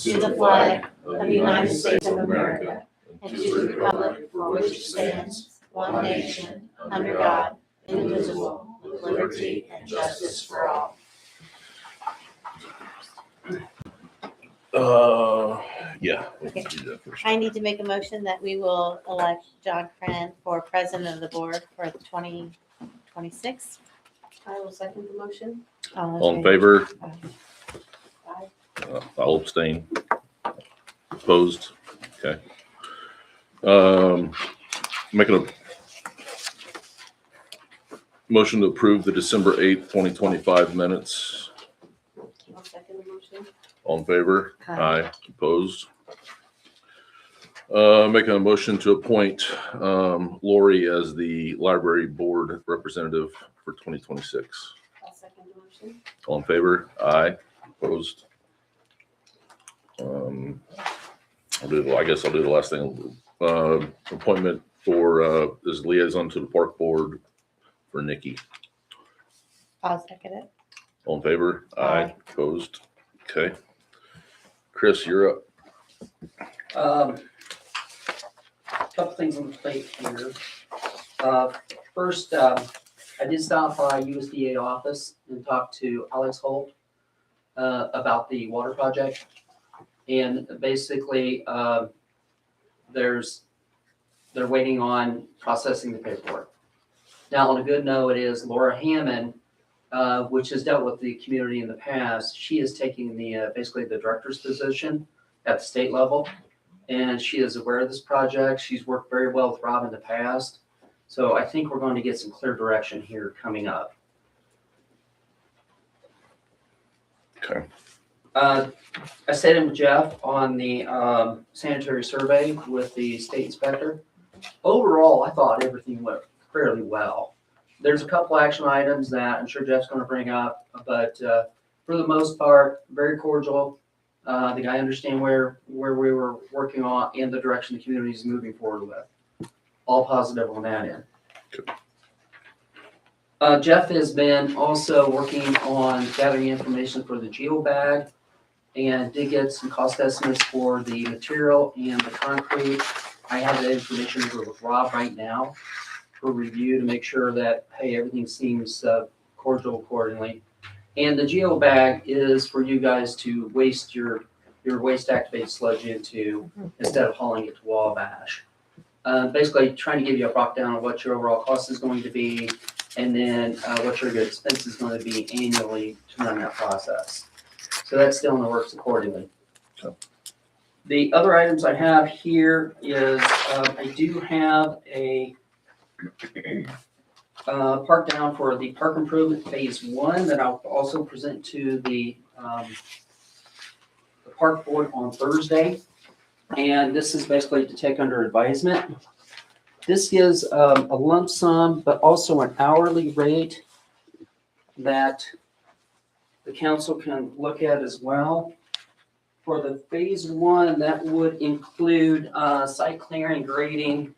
to the flag of the United States of America and to the republic for which it stands, one nation, under God, indivisible, with liberty and justice for all. Yeah. Let's do that first. I need to make a motion that we will elect John Crennan for president of the board for 2026. I will second the motion. All in favor? Aye. I'll abstain. Opposed? Okay. Making a motion to approve the December 8th, 2025 minutes. I'll second the motion. All in favor? Aye. Opposed? Making a motion to appoint Lori as the library board representative for 2026. I'll second the motion. All in favor? Aye. Opposed? I guess I'll do the last thing. Appointment for as liaison to the park board for Nikki. I'll second it. All in favor? Aye. Opposed? Okay. Chris, you're up. Couple things on the plate here. First, I did stop by USDA office and talk to Alex Holt about the water project. And basically, they're waiting on processing the paperwork. Now, on a good note, it is Laura Hammond, which has dealt with the community in the past. She is taking the basically the director's position at the state level, and she is aware of this project. She's worked very well with Rob in the past, so I think we're going to get some clear direction here coming up. Okay. I stayed in with Jeff on the sanitary survey with the state inspector. Overall, I thought everything went fairly well. There's a couple action items that I'm sure Jeff's going to bring up, but for the most part, very cordial. The guy understand where we were working on and the direction the community is moving forward with. All positive on that end. Jeff has been also working on gathering information for the geobag and did get some cost estimates for the material and the concrete. I have that information over with Rob right now for review to make sure that, hey, everything seems cordial accordingly. And the geobag is for you guys to waste your waste activated sludge into instead of hauling it to Wabash. Basically trying to give you a breakdown of what your overall cost is going to be and then what your expense is going to be annually to run that process. So that's still in the works accordingly. Okay. The other items I have here is I do have a park down for the park improvement phase 1 that I'll also present to the park board on Thursday. And this is basically to take under advisement. This gives a lump sum, but also an hourly rate that the council can look at as well. For the phase 1, that would include site clearing, grading,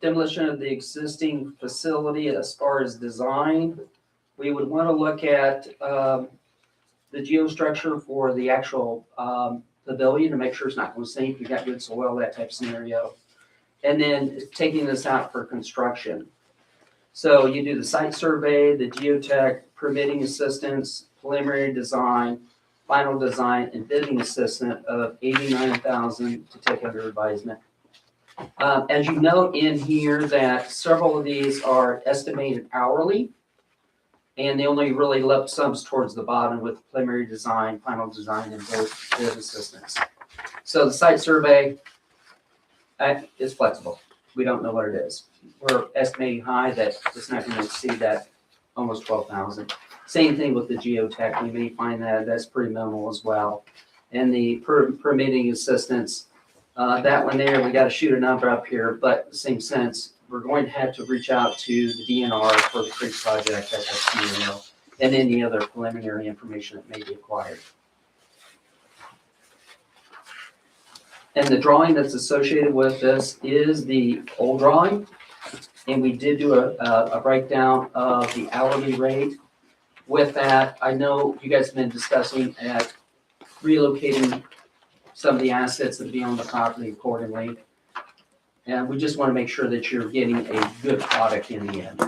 demolition of the existing facility as far as design. We would want to look at the geostructure for the actual pavilion to make sure it's not going to sink. We got good soil, that type of scenario. And then taking this out for construction. So you do the site survey, the geotech, permitting assistance, preliminary design, final design, and bidding assistant of $89,000 to take under advisement. As you note in here that several of these are estimated hourly, and they only really lump sums towards the bottom with preliminary design, final design, and bid assistance. So the site survey is flexible. We don't know what it is. We're estimating high that it's not going to exceed that almost 12,000. Same thing with the geotech. We may find that that's pretty minimal as well. And the permitting assistance, that one there, we got to shoot a number up here, but same sense, we're going to have to reach out to the DNR for the Creek project at that and any other preliminary information that may be acquired. And the drawing that's associated with this is the old drawing. And we did do a breakdown of the hourly rate with that, I know you guys have been discussing at relocating some of the assets that be on the property accordingly. And we just want to make sure that you're getting a good product in the end.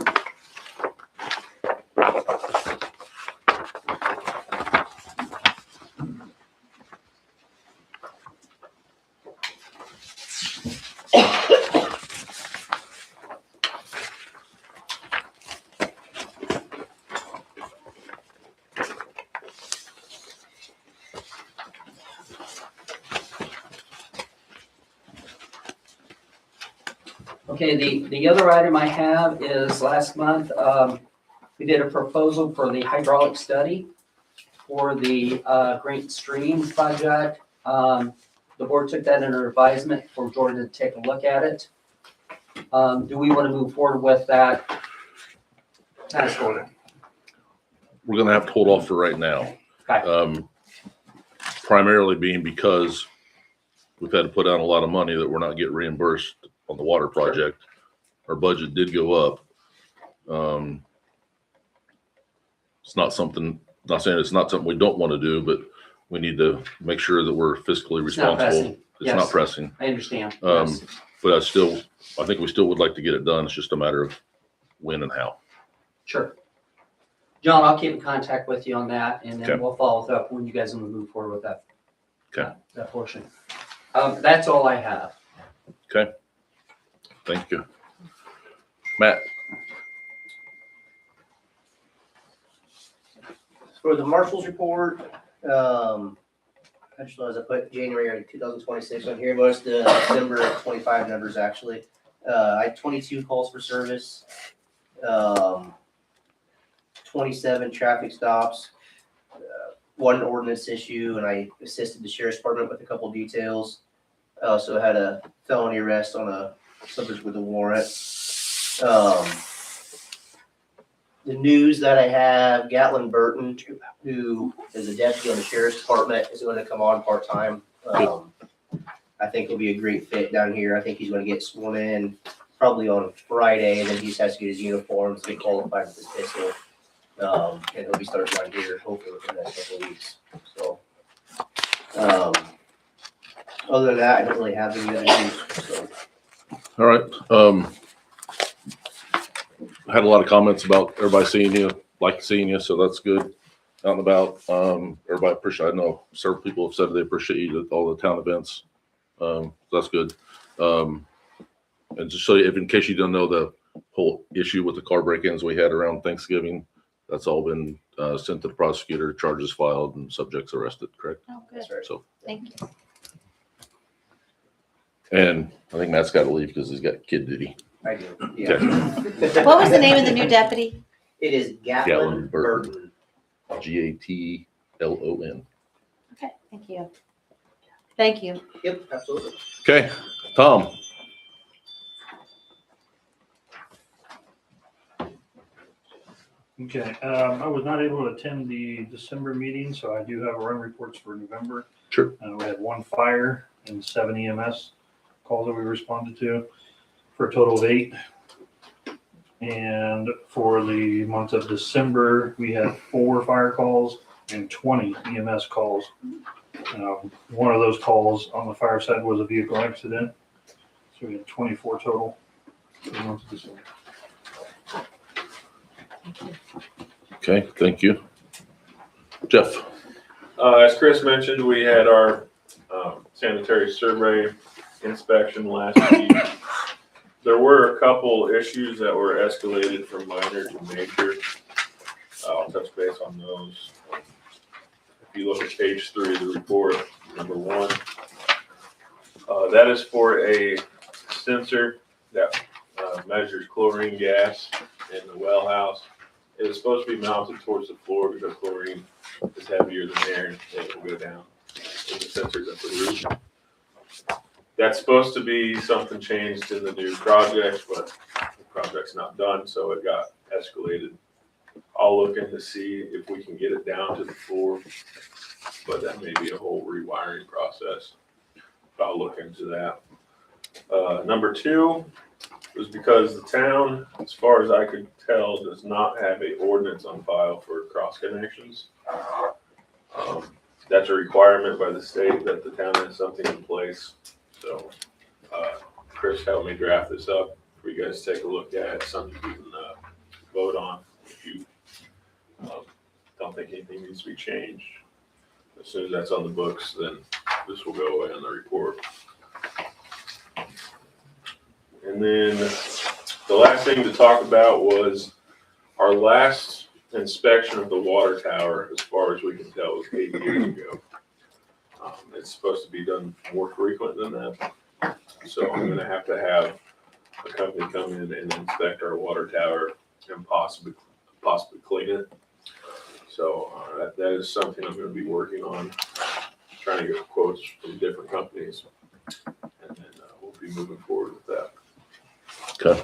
Okay, the other item I have is last month, we did a proposal for the hydraulic study for the Great Stream project. The board took that under advisement for Jordan to take a look at it. Do we want to move forward with that task order? We're gonna have to hold off for right now. Okay. Primarily being because we've had to put out a lot of money that we're not getting reimbursed on the water project. Our budget did go up. It's not something, not saying it's not something we don't want to do, but we need to make sure that we're fiscally It's not responsible. pressing. It's Yes. not pressing. I understand. Um, Yes. But I think we still would like to get it done. It's just a matter of when and how. Sure. John, I'll keep in contact with you on that, and then Okay. we'll follow up when you guys want to move forward with that. Okay. That portion. That's all I have. Thank you. Matt, For the Marshal's report, I just realized I put January 2026 on here, but it's the December 25 numbers actually. I had 22 calls for service, 27 traffic stops, one ordinance issue, and I assisted the sheriff's department with a couple details. I also had a felony arrest on a subject with a warrant. The news that I have, Gatlin Burton, who is a deputy on the sheriff's department, is going to come on part-time. I think he'll be a great fit down here. I think he's going to get sworn in probably on Friday, and then he just has to get his uniforms, get qualified with his pistol. And he'll be starting down here hopefully within the next couple of weeks. So, other than that, I don't really have any other news, so. all right. I had a lot of comments about everybody seeing you, like seeing you, so that's good. Out and about. Everybody appreciate, I know several people have said they appreciate you at all the town events. That's good. And just so you, if in case you don't know, the whole issue with the car break-ins we had around Thanksgiving, that's all been sent to the prosecutor, charges filed, and subjects arrested, correct? Oh, good. That's right. So, Thank you. and I think Matt's got to leave because he's got kid duty. I do, yeah. What was the name of the new deputy? It is Gatlin Gatlin Burton. Burton. GATLON. Okay, thank you. Thank you. Yep, absolutely. Okay, Tom. Okay, I was not able to attend the December meeting, so I do have run reports for November. Sure. We had 1 fire and 7 EMS calls that we responded to for a total of 8. And for the month of December, we had 4 fire calls and 20 EMS calls. One of those calls on the fire side was a vehicle accident. So we had 24 total for the month of December. Okay, thank you. Jeff. As Chris mentioned, we had our sanitary survey inspection last week. There were a couple issues that were escalated from minor to major. I'll touch base on those. If you look at page 3 of the report, number 1, that is for a sensor that measures chlorine gas in the well house. It is supposed to be mounted towards the floor because chlorine is heavier than air and it will go down in the sensors at the roof. That's supposed to be something changed in the new project, but the project's not done, so it got escalated. I'll look in to see if we can get it down to the floor, but that may be a whole rewiring process. I'll look into that. Number 2, was because the town, as far as I could tell, does not have a ordinance on file for cross connections. That's a requirement by the state that the town has something in place. So, Chris helped me draft this up for you guys to take a look at, something you can, vote on if you, don't think anything needs to be changed. As soon as that's on the books, then this will go away on the report. And then the last thing to talk about was our last inspection of the water tower, as far as we can tell, was 8 years ago. It's supposed to be done more frequent than that. So I'm gonna have a company come in and inspect our water tower and possibly clean it. So that is something I'm gonna be working on, trying to get quotes from different companies. And then we'll be moving forward with that. Okay.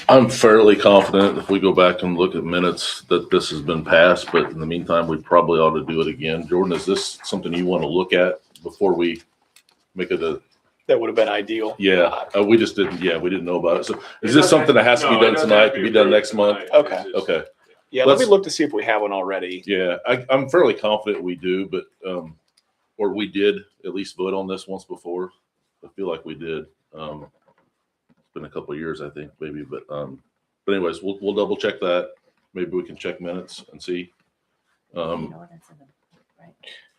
I'm fairly confident if we go back and look at minutes that this has been passed, but in the meantime, we probably ought to do it again. Jordan, is this something you want to look at before we make it a? That would have been ideal. Yeah, we just didn't, we didn't know about it. So is this something that has to be No, it done doesn't tonight, have to be done approved next month? tonight. Okay. It's just- Okay, Yeah, let me Let's- look to see if we have one already. yeah, I'm fairly confident we do, but, or we did at least vote on this once before. I feel like we did. It's been a couple of years, I think, maybe, but anyways, we'll double check that. Maybe we can check minutes and see. And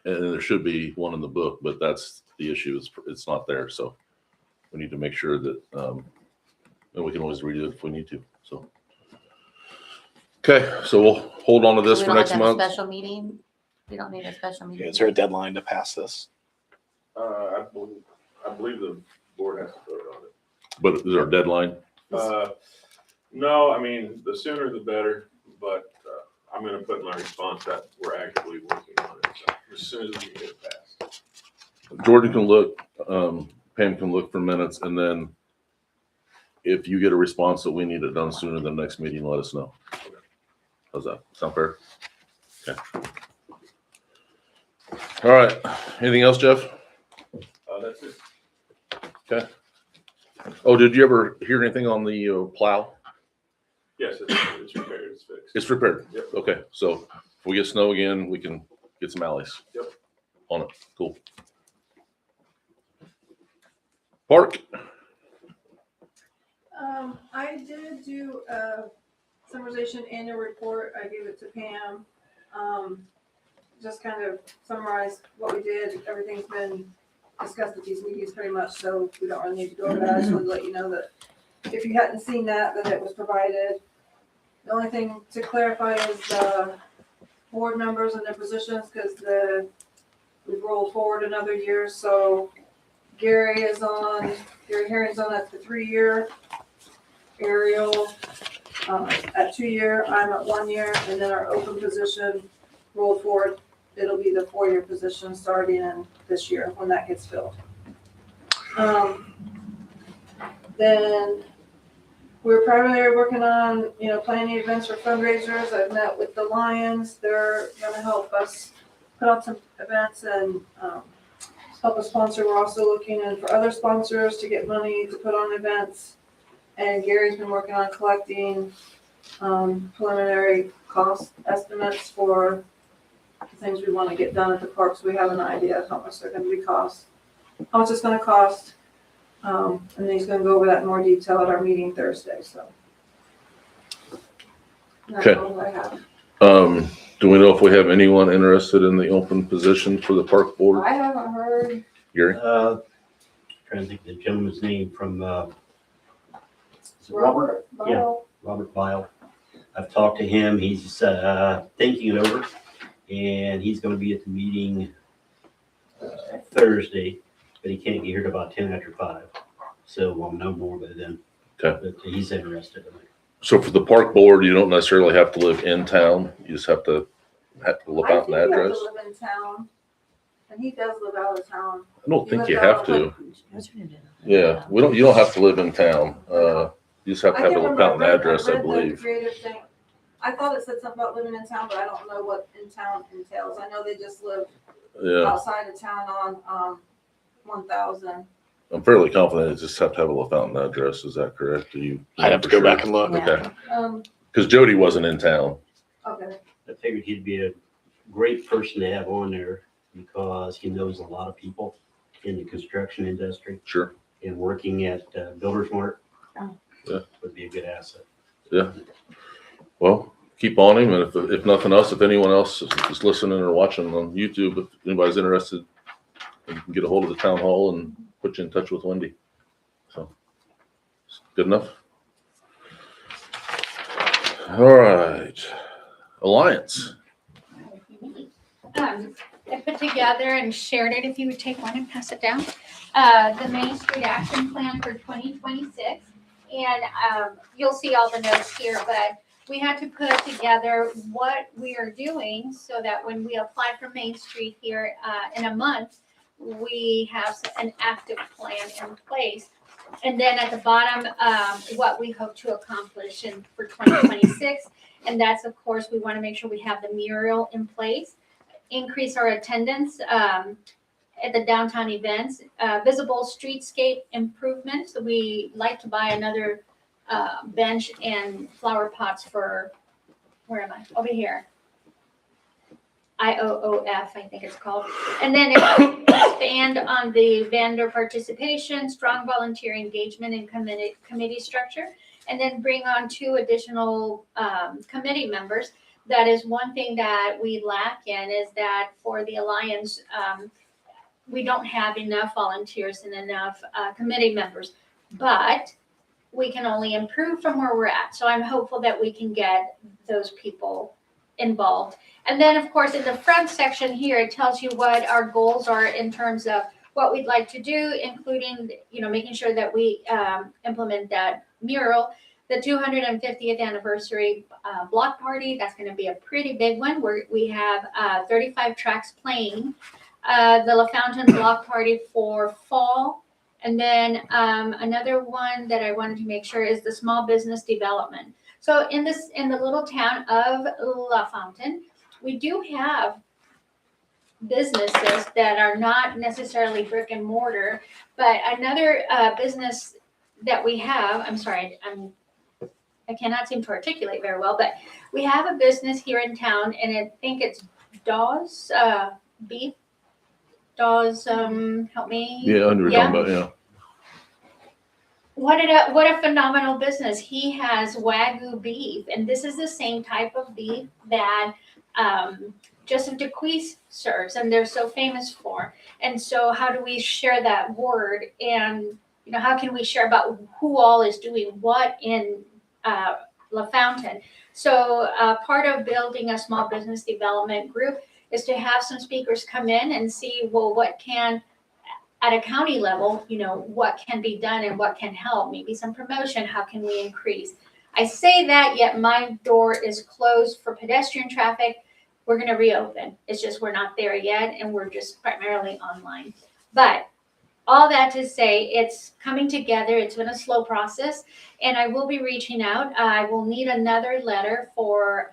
there should be one in the book, but that's the issue. It's not there. So we need to make sure that, and we can always read it if we need to. So, okay. So we'll hold on to this We for don't have next to have a month. Special meeting? We don't need a special meeting? Is there a deadline to pass this? I believe the board has to vote on it. But is there a deadline? No, I mean, the sooner the better, but I'm gonna put in my response that we're actively working on it, so as soon as we can get it passed. Jordan can look, Pam can look for minutes, and then if you get a response that we need it done sooner than next meeting, let us know. How's that? Sound fair? Okay. All right. Anything else, Jeff? That's it. Okay. Oh, did you ever hear anything on the plow? Yes, it's repaired, it's fixed. It's repaired. Yep. Okay, so if we get snow again, we can get some alleys. Yep. On it. Cool. Park. I did do a summarization annual report. I gave it to Pam. Just kind of summarize what we did. Everything's been discussed at these meetings pretty much, so we don't really need to go over that. I just wanted to let you know that if you hadn't seen that it was provided. The only thing to clarify is the board members and their positions, because we've rolled forward another year. So Gary Herring's on at the 3-year, Ariel at 2-year, I'm at 1 year, and then our open position rolled forward. It'll be the 4-year position starting in this year when that gets filled. Then we're primarily working on, planning events for fundraisers. I've met with the Lions. They're gonna help us put on some events and help us sponsor. We're also looking in for other sponsors to get money to put on events. And Gary's been working on collecting preliminary cost estimates for the things we want to get done at the park, so we have an idea of how much they're going to be how much it's going to cost. And then he's going to go over that in more detail at our meeting Thursday. So that's Okay. all I have. Do we know if we have anyone interested in the open position for the park board? I haven't heard. Gary? Trying to think of the gentleman's name from, is it Robert? Robert. Yeah. Robert Bile. I've talked to him. He's thinking it over, and he's going to be at the meeting Thursday, but he can't get here till about 10 after 5. So we'll know more by then. Okay. But he's interested in it. So for the park board, you don't necessarily have to live in town. You just have to look I out think an you have address. to live in town, and he does live out of town. I don't think you live have out to. Yeah, you don't have to live in town. You just have to have a can't look remember. out an address, I read the believe. creative thing. I thought it said something about living in town, but I don't know what in town entails. I know they just live Yeah, outside of town on 1000. I'm fairly confident it just have to have a LaFontaine address. Is that correct? Do you? I'd have to go back and look. Yeah. Okay. Because Jody wasn't in town. Okay, I figured he'd be a great person to have on there because he knows a lot of people in the construction industry Sure. and working at Builders Mart. Oh. Yeah. Would be a good asset. Yeah. Well, keep on him, and if nothing else, if anyone else is listening or watching on YouTube, if anybody's interested, you can get a hold of the town hall and put you in touch with Wendy. So, good enough. All right, Alliance. I put together and shared it, if you would take one and pass it down, the Main Street Action Plan for 2026. And you'll see all the notes here, but we had to put together what we are doing so that when we apply for Main Street here in a month, we have an active plan in place. And then at the bottom, what we hope to accomplish for 2026. And that's, of course, we want to make sure we have the mural in place, increase our attendance at the downtown events, visible streetscape improvements. We like to buy another bench and flower pots for, where am I? Over here. IOOF, I think it's called. And then expand on the vendor participation, strong volunteer engagement, and committee structure. And then bring on 2 additional committee members. That is one thing that we lack in, is that for the Alliance, we don't have enough volunteers and enough committee members. But we can only improve from where we're at. So I'm hopeful that we can get those people involved. And then, of course, in the front section here, it tells you what our goals are in terms of what we'd like to do, including, making sure that we implement that mural. The 250th anniversary block party, that's going to be a pretty big one. We have 35 tracks playing. The LaFontaine block party for fall. And then another one that I wanted to make sure is the small business development. So in the little town of LaFontaine, we do have businesses that are not necessarily brick and mortar, but another business that we have, I cannot seem to articulate very well, but we have a business here in town, and I think it's Dawes Beef. Dawes, help me. Yeah, I know what you're talking about. Yeah. What a phenomenal business. He has Wagyu beef, and this is the same type of beef that Joseph DeQuise serves, and they're so famous for. And so how do we share that word? And, how can we share about who all is doing what in LaFontaine? So part of building a small business development group is to have some speakers come in and see, well, what can, at a county level, what can be done and what can help, maybe some promotion, how can we increase? I say that, yet my door is closed for pedestrian traffic. We're going to reopen. It's just we're not there yet, and we're just primarily online. But all that to say, it's coming together. It's been a slow process, and I will be reaching out. I will need another letter for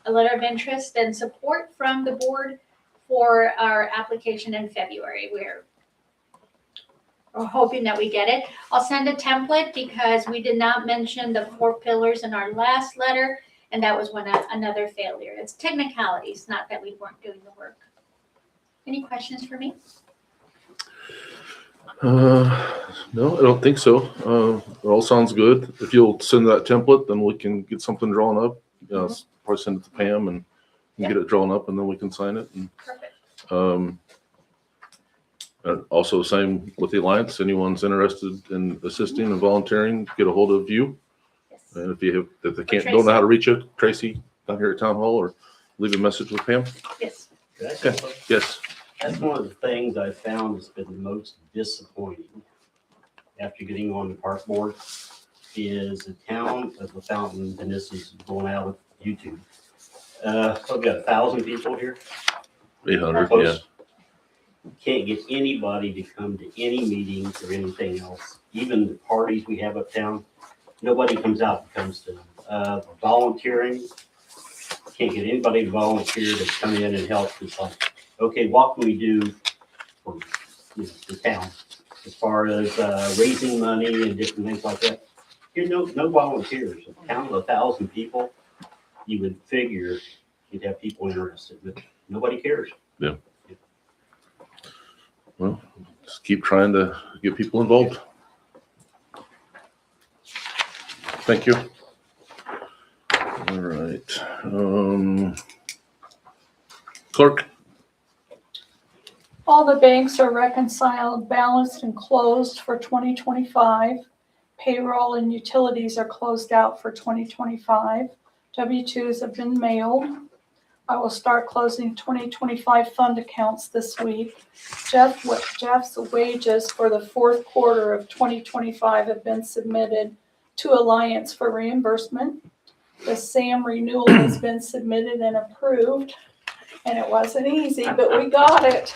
a letter of interest and support from the board for our application in February. We're hoping that we get it. I'll send a template because we did not mention the 4 pillars in our last letter, and that was another failure. It's technicalities, not that we weren't doing the work. Any questions for me? No, I don't think so. It all sounds good. If you'll send that template, then we can get something drawn up. Probably send it to Pam and get it drawn up, and then we can sign it. And, Perfect. also, same with the Alliance. Anyone's interested in assisting and volunteering, get a hold of you. Yes. And if don't know how to reach you, Tracy down here at Town Hall, or leave a message with Pam. Yes. Could I say something? Yes. That's one of the things I found has been the most disappointing after getting on the park board is the town of LaFontaine, and this is going out with YouTube. We've got 1,000 people here. 800, Close. yeah. Can't get anybody to come to any meetings or anything else. Even the parties we have uptown, nobody comes out and comes to them. Volunteering, can't get anybody to volunteer to come in and help. It's like, okay, what can we do for the town? as far as raising money and different things like that. You know, no volunteers. A town of 1,000 people, you would figure you'd have people interested, but nobody cares. Well, just keep trying to get people involved. Thank you. All right. Clerk, All the banks are reconciled, balanced, and closed for 2025. Payroll and utilities are closed out for 2025. W-2s have been mailed. I will start closing 2025 fund accounts this week. Jeff's wages for the fourth quarter of 2025 have been submitted to Alliance for reimbursement. The SAM renewal has been submitted and approved, and it wasn't easy, but we got it.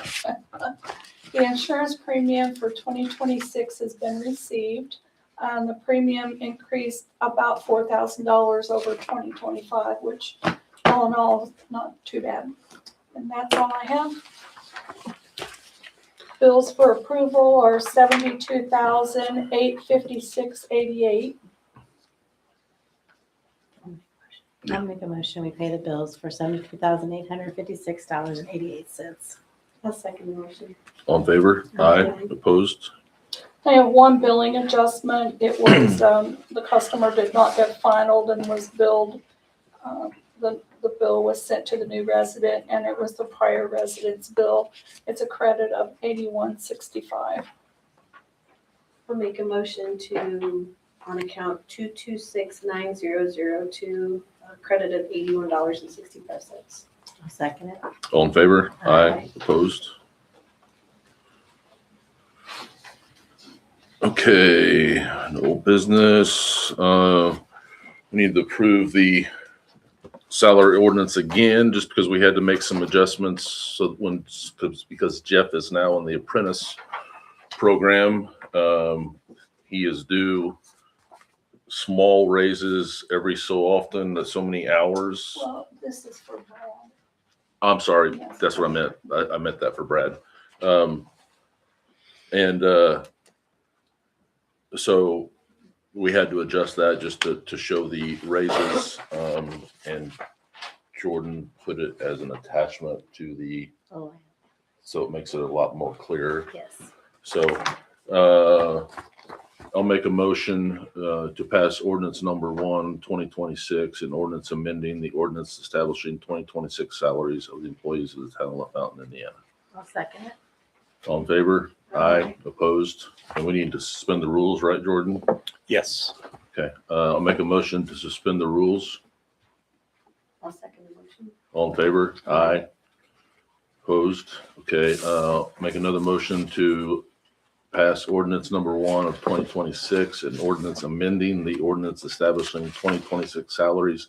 The insurance premium for 2026 has been received. The premium increased about $4,000 over 2025, which all in all, is not too bad. And that's all I have. Bills for approval are $72,856.88. I'll make a motion, we pay the bills for $72,856.88. I'll second the motion. all in favor? Aye. Opposed? I have one billing adjustment. It was, the customer did not get finalized and was billed. The bill was sent to the new resident, and it was the prior resident's bill. It's a credit of $81.65. I'll make a motion to, on account 2269002, credit of $81.65. I'll second it. All in favor? Aye. Opposed? Okay, no business. We need to approve the salary ordinance again, just because we had to make some adjustments. So because Jeff is now in the apprentice program, he is due small raises every so often, so many hours. Well, this is for Brad. I'm sorry, Yes. that's what I meant. I meant that for Brad. So we had to adjust that just to show the raises. And Jordan put it as an attachment to the, Oh, so it makes it a lot more clear. yes. So I'll make a motion to pass ordinance number 1, 2026, and ordinance amending the ordinance establishing 2026 salaries of the employees of the town of LaFontaine, Indiana. I'll second it. All in favor? Aye. Opposed? And we need to suspend the rules, right, Jordan? Yes. Okay. I'll make a motion to suspend the rules. I'll second the motion. All in favor? Aye. Opposed? Okay. Make another motion to pass ordinance number 1 of 2026 and ordinance amending the ordinance establishing 2026 salaries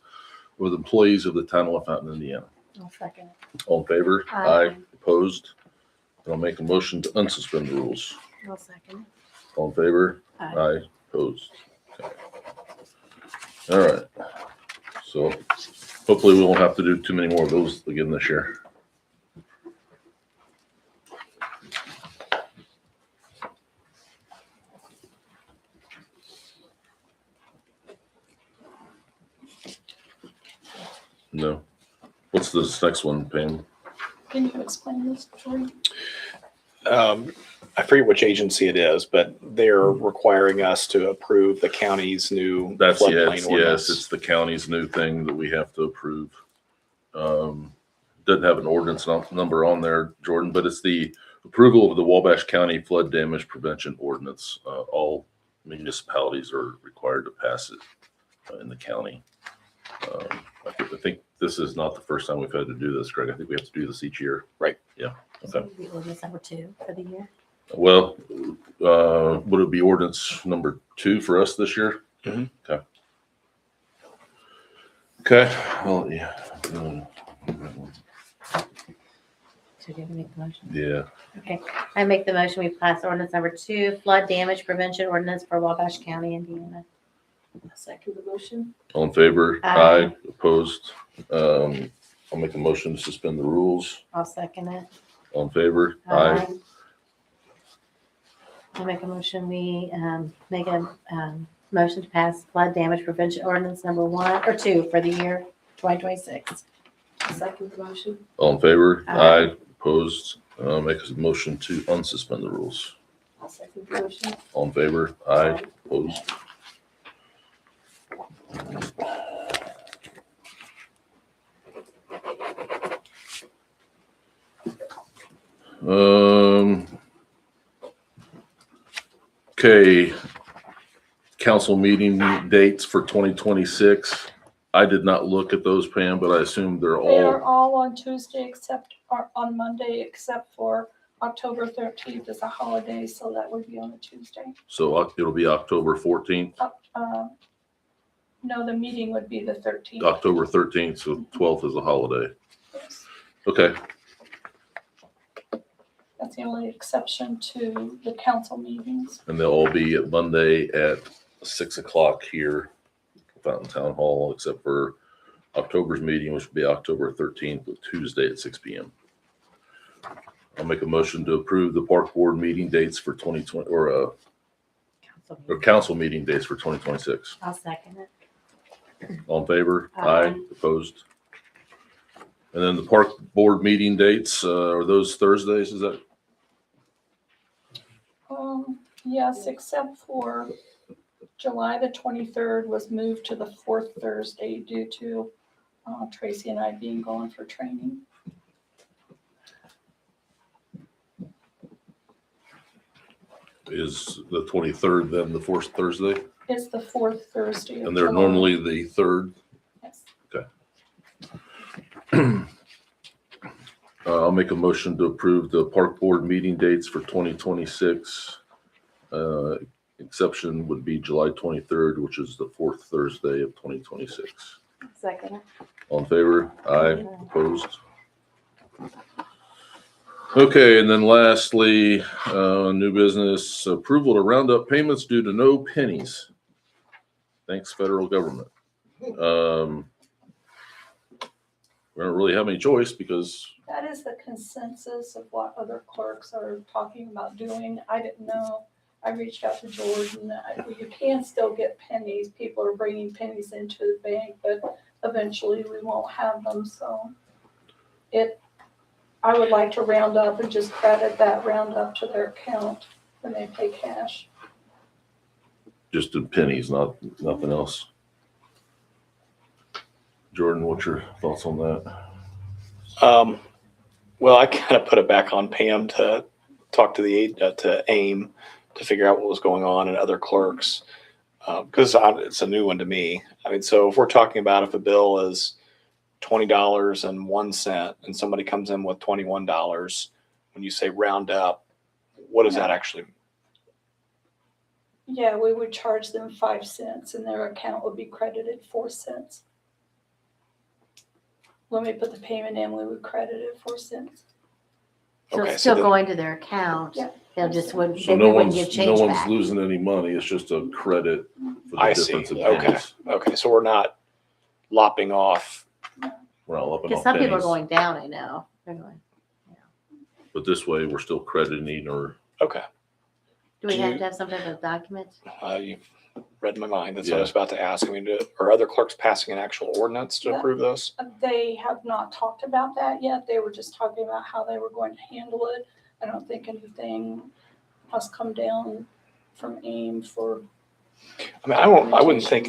with employees of the town of LaFontaine, Indiana. I'll second it. All in favor? Aye. Opposed? And I'll make a motion to unsuspend the rules. I'll second it. All in favor? Aye. Opposed? Okay. All right. So hopefully we won't have to do too many more of those again this year. No. What's this next one, Pam? Can you explain this, Jordan? I forget which agency it is, but they're requiring us to approve the county's new That's floodplain yes, ordinance. it's the county's new thing that we have to approve. Doesn't have an ordinance number on there, Jordan, but it's the approval of the Wabash County Flood Damage Prevention Ordinance. All municipalities are required to pass it in the county. I think this is not the first time we've had to do this, Greg. I think we have to do this each year. Right. Yeah. So Okay. it'll be ordinance number 2 for the year. Well, would it be ordinance number 2 for us this year? Mhm. Okay. Okay. Well, yeah. So do you make the motion? Yeah. Okay. I make the motion, we pass ordinance number 2, flood damage prevention ordinance for Wabash County, Indiana. I'll second the motion. All in favor? Aye. Opposed? I'll make a motion to suspend the rules. I'll second it. All in favor? I make a motion, we make a motion to pass flood damage prevention ordinance number 1 or 2 for the year 2026. Second motion. All in favor? Aye. Opposed? Make a motion to unsuspend the rules. I'll second the motion. All in favor? Aye. Opposed? Okay. Council meeting dates for 2026. I did not look at those, Pam, but I assume they're They are all, all on Tuesday except, or on Monday, except for October 13th is a holiday, so that would be on a Tuesday. so it'll be October 14th, No, the meeting would be the 13th. October 13th, so 12th is a holiday. Yes. Okay, That's the only exception to the council meetings. and they'll all be at Monday at 6 o'clock here, Fountain Town Hall, except for October's meeting, which will be October 13th, with Tuesday at 6 p.m. I'll make a motion to approve the park board meeting dates for 2020, or council meeting dates for 2026. I'll second it. All in favor? Aye. Opposed? And then the park board meeting dates, are those Thursdays, is that? Yes, except for July the 23rd was moved to the 4th Thursday due to Tracy and I being gone for training. Is the 23rd then the 4th Thursday? It's the 4th Thursday of And they're July. normally the 3rd? Yes. I'll make a motion to approve the park board meeting dates for 2026. Exception would be July 23rd, which is the 4th Thursday of 2026. Second it. All in favor? Aye. Opposed? Okay, and then lastly, new business approval to round up payments due to no pennies. Thanks, federal government. We don't really have any choice because That is the consensus of what other clerks are talking about doing. I didn't know. I reached out to Jordan. You can still get pennies. People are bringing pennies into the bank, but eventually we won't have them. So I would like to round up and just credit that round up to their account when they pay cash. just in pennies, nothing else. Jordan, what's your thoughts on that? Well, I kind of put it back on Pam to talk to to AIM to figure out what was going on and other clerks, because it's a new one to me. I mean, so if we're talking about if a bill is $20.01 and somebody comes in with $21, when you say round up, what does that actually mean? Yeah, we would charge them 5 cents and their account would be credited 4 cents. When we put the payment in, we would credit it 4 cents. So Okay, it's so still the- going to their account. Yeah. They'll just wouldn't, So they no wouldn't one's, give no change one's back. losing any money. It's just a credit for the I see. difference in Okay. pennies. Okay, so we're not lopping off. We're not upping Because off some people are pennies, going down, I know. They're going, but this way we're still crediting or, Okay, do we Do have you- to have some type of document? you've read my mind. That's what I was about to ask. I mean, are other clerks passing an actual ordinance to Yeah. approve those? They have not talked about that yet. They were just talking about how they were going to handle it. I don't think anything has come down from AIM for. I mean, I wouldn't think,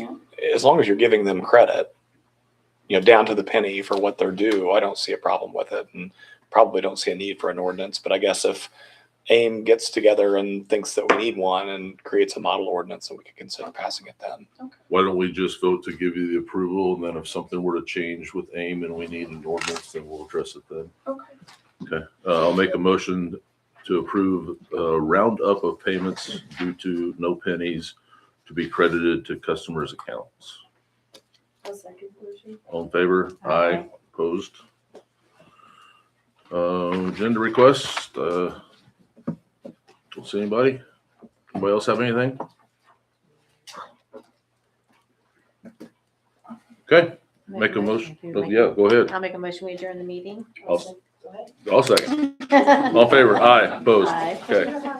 as long as you're giving them credit, down to the penny for what they're due, I don't see a problem with it, and probably don't see a need for an ordinance. But I guess if AIM gets together and thinks that we need one and creates a model ordinance, then we could consider passing it then. why don't we just vote to give you the approval, and then if something were to change with AIM and we need an ordinance, then we'll address it then. Okay. Okay, I'll make a motion to approve a roundup of payments due to no pennies to be credited to customers' accounts. I'll second the motion. All in favor? Aye. Opposed? Agenda request, don't see anybody? Anybody else have anything? Okay, make a motion. Oh, yeah, go ahead. I'll make a motion, we adjourn the meeting. I'll second. All in favor? Aye. Opposed? Aye. Okay.